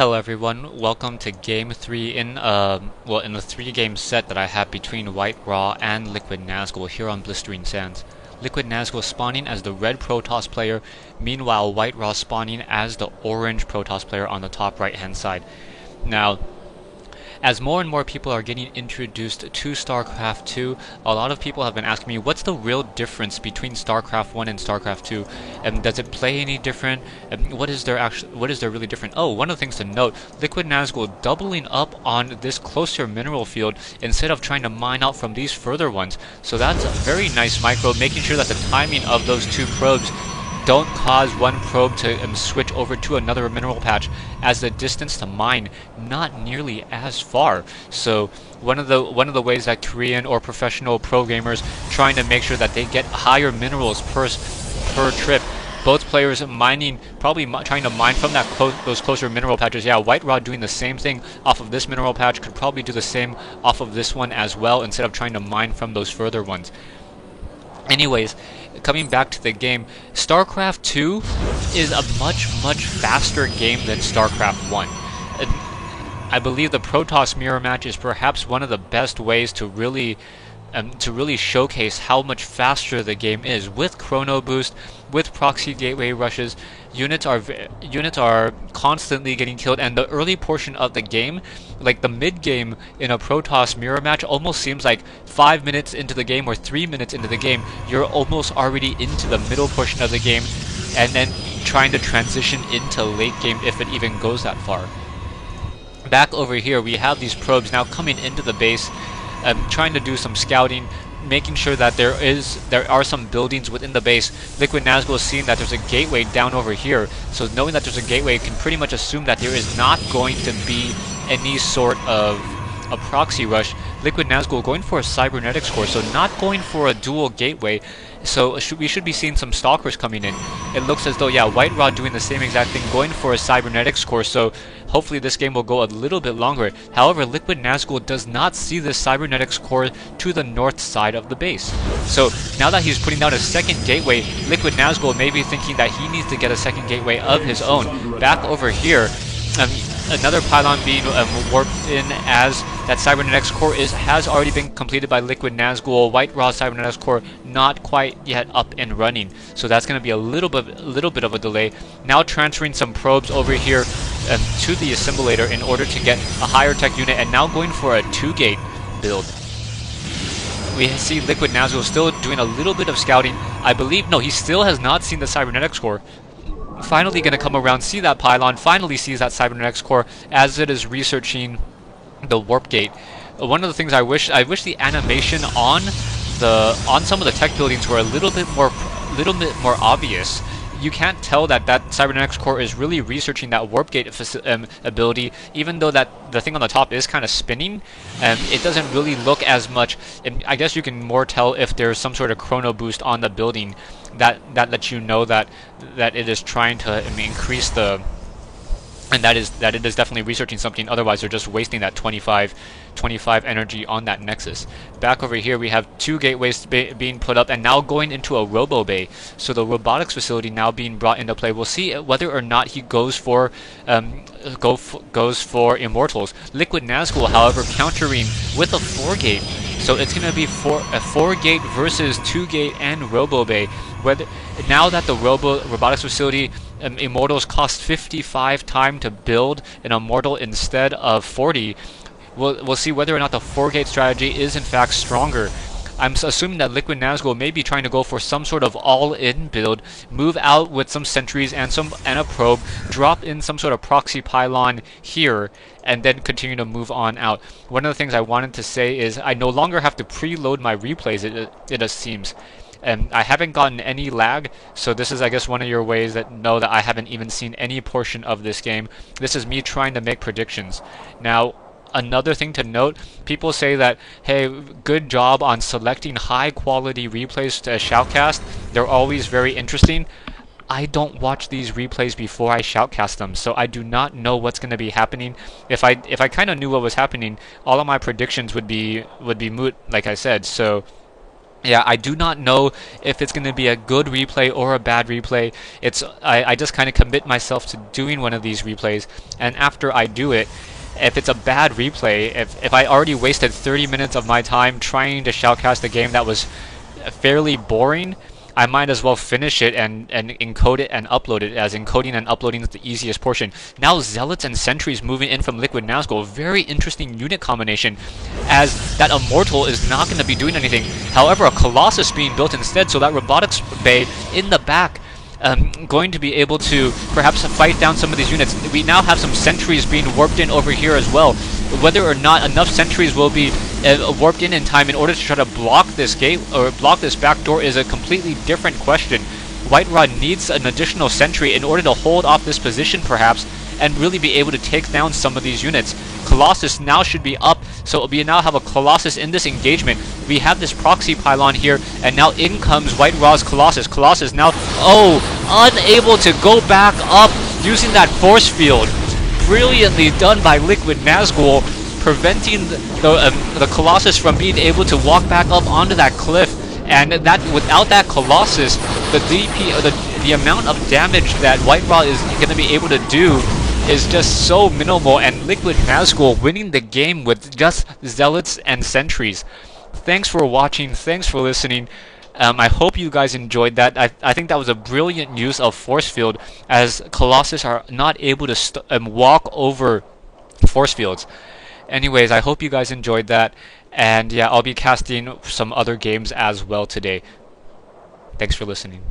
Hello everyone, welcome to game 3 in in the 3-game set that I have between White Raw and Liquid Nazgul here on Blistering Sands. Liquid Nazgul spawning as the red Protoss player, meanwhile White Raw spawning as the orange Protoss player on the top right hand side. Now, as more and more people are getting introduced to StarCraft 2, a lot of people have been asking me, what's the real difference between StarCraft 1 and StarCraft 2? Does it play any different? What is there really different? Oh, one of the things to note, Liquid Nazgul doubling up on this closer mineral field instead of trying to mine out from these further ones. So that's a very nice micro, making sure that the timing of those two probes don't cause one probe to switch over to another mineral patch, as the distance to mine not nearly as far. So one of the ways that Korean or professional pro gamers trying to make sure that they get higher minerals per trip. Both players mining, probably trying to mine from those closer mineral patches. Yeah, White Raw doing the same thing off of this mineral patch, could probably do the same off of this one as well, instead of trying to mine from those further ones. Anyways, coming back to the game, StarCraft 2 is a much faster game than StarCraft 1. I believe the Protoss mirror match is perhaps one of the best ways to really showcase how much faster the game is. With Chrono Boost, with proxy gateway rushes, units are constantly getting killed, and the early portion of the game, like the mid game in a Protoss mirror match, almost seems like 5 minutes into the game or 3 minutes into the game, you're almost already into the middle portion of the game, and then trying to transition into late game if it even goes that far. Back over here, we have these probes now coming into the base, trying to do some scouting, making sure that there are some buildings within the base. Liquid Nazgul is seeing that there's a gateway down over here, so knowing that there's a gateway, can pretty much assume that there is not going to be any sort of a proxy rush. Liquid Nazgul going for a cybernetics core, so not going for a dual gateway. So we should be seeing some stalkers coming in. It looks as though, yeah, White Raw doing the same exact thing, going for a cybernetics core, so hopefully this game will go a little bit longer. However, Liquid Nazgul does not see this cybernetics core to the north side of the base. So now that he's putting down a second gateway, Liquid Nazgul may be thinking that he needs to get a second gateway of his own. Back over here, another pylon being warped in, as that cybernetics core has already been completed by Liquid Nazgul. White Raw cybernetics core not quite yet up and running, so that's going to be a little bit of a delay. Now transferring some probes over here to the assemblator in order to get a higher tech unit, and now going for a 2-gate build. We see Liquid Nazgul still doing a little bit of scouting. I believe, no, he still has not seen the cybernetics core. Finally going to come around, see that pylon, finally sees that cybernetics core as it is researching the warp gate. One of the things I wish the animation on some of the tech buildings were a little bit more obvious. You can't tell that cybernetics core is really researching that warp gate ability, even though that the thing on the top is kind of spinning. It doesn't really look as much. And I guess you can more tell if there's some sort of chrono boost on the building that lets you know that it is trying to increase the, and that it is definitely researching something. Otherwise, they're just wasting that 25 energy on that nexus. Back over here, we have 2 gateways being put up, and now going into a robo bay. So the robotics facility now being brought into play. We'll see whether or not he goes for immortals. Liquid Nazgul, however, countering with a 4-gate. So it's going to be a 4-gate versus 2-gate and robo bay. Now that the robotics facility, immortals cost 55 time to build an immortal instead of 40. We'll see whether or not the 4-gate strategy is in fact stronger. I'm assuming that Liquid Nazgul may be trying to go for some sort of all-in build, move out with some sentries and a probe, drop in some sort of proxy pylon here, and then continue to move on out. One of the things I wanted to say is I no longer have to preload my replays, it seems. I haven't gotten any lag, so this is, I guess, one of your ways that know that I haven't even seen any portion of this game. This is me trying to make predictions. Now, another thing to note, people say that, hey, good job on selecting high quality replays to shoutcast. They're always very interesting. I don't watch these replays before I shoutcast them, so I do not know what's going to be happening. If I kind of knew what was happening, all of my predictions would be moot, like I said. So Yeah, I do not know if it's going to be a good replay or a bad replay. I just kind of commit myself to doing one of these replays, and after I do it, if it's a bad replay, if I already wasted 30 minutes of my time trying to shoutcast a game that was fairly boring, I might as well finish it and encode it and upload it, as encoding and uploading is the easiest portion. Now Zealots and Sentries moving in from Liquid Nazgul, very interesting unit combination, as that Immortal is not going to be doing anything. However, a Colossus being built instead, so that Robotics Bay in the back going to be able to perhaps fight down some of these units. We now have some sentries being warped in over here as well. Whether or not enough sentries will be warped in time in order to try to block this gate or block this back door is a completely different question. Whiterod needs an additional sentry in order to hold off this position perhaps and really be able to take down some of these units. Colossus now should be up, so we now have a Colossus in this engagement. We have this proxy pylon here, and now in comes Whiterod's Colossus. Colossus now, unable to go back up using that force field. Brilliantly done by Liquid Nazgul, preventing the Colossus from being able to walk back up onto that cliff. And that without that Colossus, the DP, the amount of damage that Whiterod is going to be able to do is just so minimal, and Liquid Nazgul winning the game with just Zealots and Sentries. Thanks for watching, thanks for listening. I hope you guys enjoyed that. I think that was a brilliant use of Force Field, as Colossus are not able to walk over Force Fields. Anyways, I hope you guys enjoyed that, and yeah, I'll be casting some other games as well today. Thanks for listening.